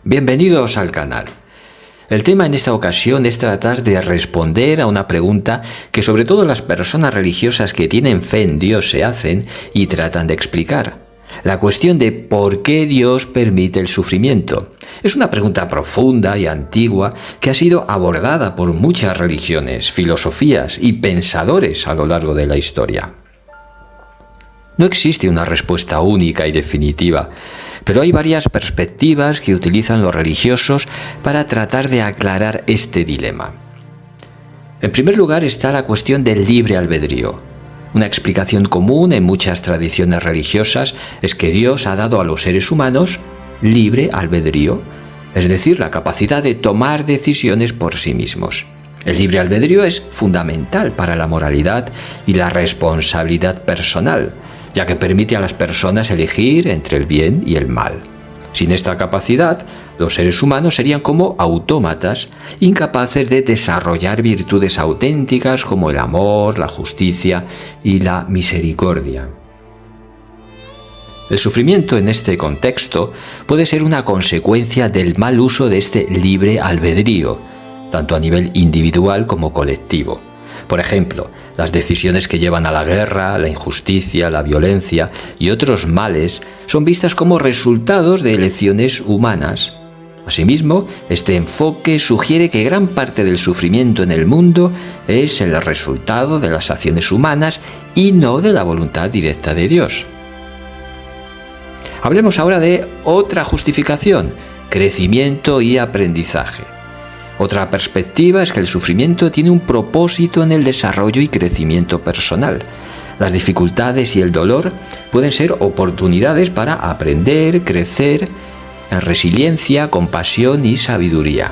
Bienvenidos al canal. El tema en esta ocasión es tratar de responder a una pregunta que sobre todo las personas religiosas que tienen fe en Dios se hacen y tratan de explicar. La cuestión de por qué Dios permite el sufrimiento. Es una pregunta profunda y antigua que ha sido abordada por muchas religiones, filosofías y pensadores a lo largo de la historia. No existe una respuesta única y definitiva, pero hay varias perspectivas que utilizan los religiosos para tratar de aclarar este dilema. En primer lugar está la cuestión del libre albedrío. Una explicación común en muchas tradiciones religiosas es que Dios ha dado a los seres humanos libre albedrío, es decir, la capacidad de tomar decisiones por sí mismos. El libre albedrío es fundamental para la moralidad y la responsabilidad personal, ya que permite a las personas elegir entre el bien y el mal. Sin esta capacidad, los seres humanos serían como autómatas, incapaces de desarrollar virtudes auténticas como el amor, la justicia y la misericordia. El sufrimiento en este contexto puede ser una consecuencia del mal uso de este libre albedrío, tanto a nivel individual como colectivo. Por ejemplo, las decisiones que llevan a la guerra, la injusticia, la violencia y otros males son vistas como resultados de elecciones humanas. Asimismo, este enfoque sugiere que gran parte del sufrimiento en el mundo es el resultado de las acciones humanas y no de la voluntad directa de Dios. Hablemos ahora de otra justificación: crecimiento y aprendizaje. Otra perspectiva es que el sufrimiento tiene un propósito en el desarrollo y crecimiento personal. Las dificultades y el dolor pueden ser oportunidades para aprender, crecer en resiliencia, compasión y sabiduría.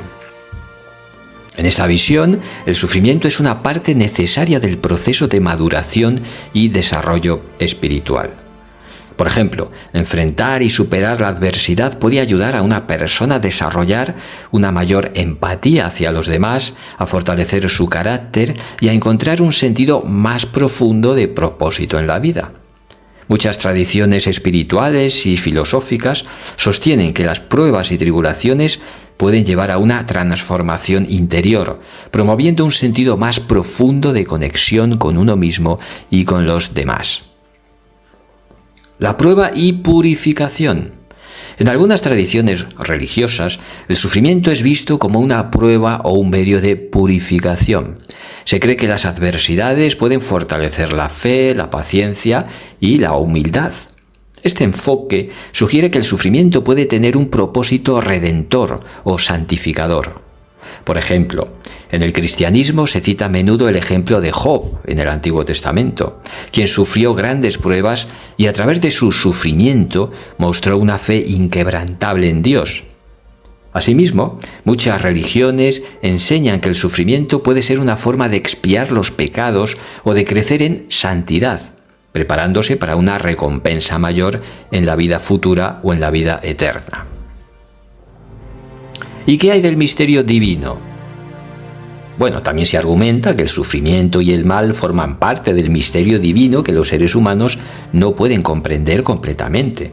En esta visión, el sufrimiento es una parte necesaria del proceso de maduración y desarrollo espiritual. Por ejemplo, enfrentar y superar la adversidad puede ayudar a una persona a desarrollar una mayor empatía hacia los demás, a fortalecer su carácter y a encontrar un sentido más profundo de propósito en la vida. Muchas tradiciones espirituales y filosóficas sostienen que las pruebas y tribulaciones pueden llevar a una transformación interior, promoviendo un sentido más profundo de conexión con uno mismo y con los demás. La prueba y purificación. En algunas tradiciones religiosas, el sufrimiento es visto como una prueba o un medio de purificación. Se cree que las adversidades pueden fortalecer la fe, la paciencia y la humildad. Este enfoque sugiere que el sufrimiento puede tener un propósito redentor o santificador. Por ejemplo, en el cristianismo se cita a menudo el ejemplo de Job en el Antiguo Testamento, quien sufrió grandes pruebas y a través de su sufrimiento mostró una fe inquebrantable en Dios. Asimismo, muchas religiones enseñan que el sufrimiento puede ser una forma de expiar los pecados o de crecer en santidad, preparándose para una recompensa mayor en la vida futura o en la vida eterna. ¿Y qué hay del misterio divino? Bueno, también se argumenta que el sufrimiento y el mal forman parte del misterio divino que los seres humanos no pueden comprender completamente.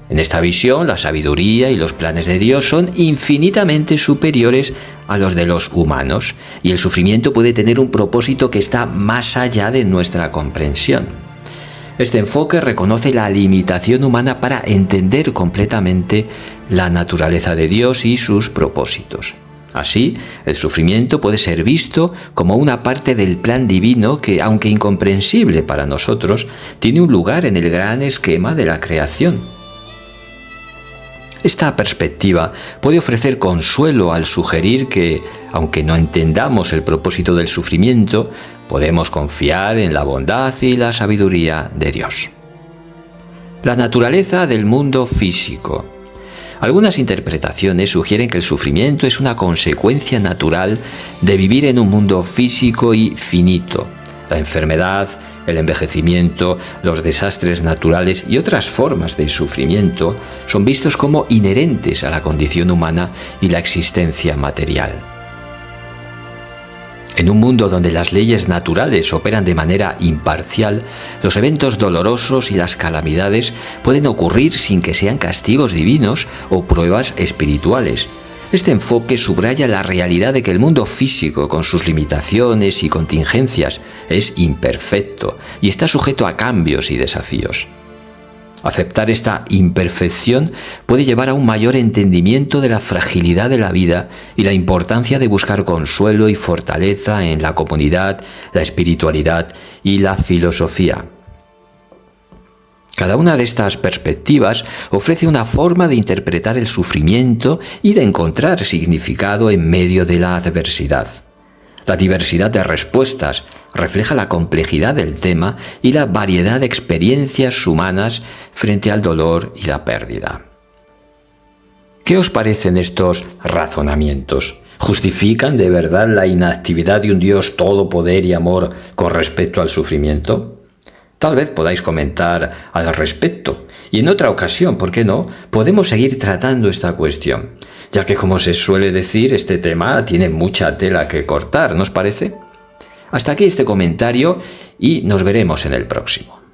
En esta visión, la sabiduría y los planes de Dios son infinitamente superiores a los de los humanos, y el sufrimiento puede tener un propósito que está más allá de nuestra comprensión. Este enfoque reconoce la limitación humana para entender completamente la naturaleza de Dios y sus propósitos. Así, el sufrimiento puede ser visto como una parte del plan divino que, aunque incomprensible para nosotros, tiene un lugar en el gran esquema de la creación. Esta perspectiva puede ofrecer consuelo al sugerir que, aunque no entendamos el propósito del sufrimiento, podemos confiar en la bondad y la sabiduría de Dios. La naturaleza del mundo físico. Algunas interpretaciones sugieren que el sufrimiento es una consecuencia natural de vivir en un mundo físico y finito. La enfermedad, el envejecimiento, los desastres naturales y otras formas de sufrimiento son vistos como inherentes a la condición humana y la existencia material. En un mundo donde las leyes naturales operan de manera imparcial, los eventos dolorosos y las calamidades pueden ocurrir sin que sean castigos divinos o pruebas espirituales. Este enfoque subraya la realidad de que el mundo físico, con sus limitaciones y contingencias, es imperfecto y está sujeto a cambios y desafíos. Aceptar esta imperfección puede llevar a un mayor entendimiento de la fragilidad de la vida y la importancia de buscar consuelo y fortaleza en la comunidad, la espiritualidad y la filosofía. Cada una de estas perspectivas ofrece una forma de interpretar el sufrimiento y de encontrar significado en medio de la adversidad. La diversidad de respuestas refleja la complejidad del tema y la variedad de experiencias humanas frente al dolor y la pérdida. ¿Qué os parecen estos razonamientos? ¿Justifican de verdad la inactividad de un Dios todo poder y amor con respecto al sufrimiento? Tal vez podáis comentar al respecto y en otra ocasión, ¿por qué no?, podemos seguir tratando esta cuestión, ya que, como se suele decir, este tema tiene mucha tela que cortar, ¿no os parece? Hasta aquí este comentario y nos veremos en el próximo.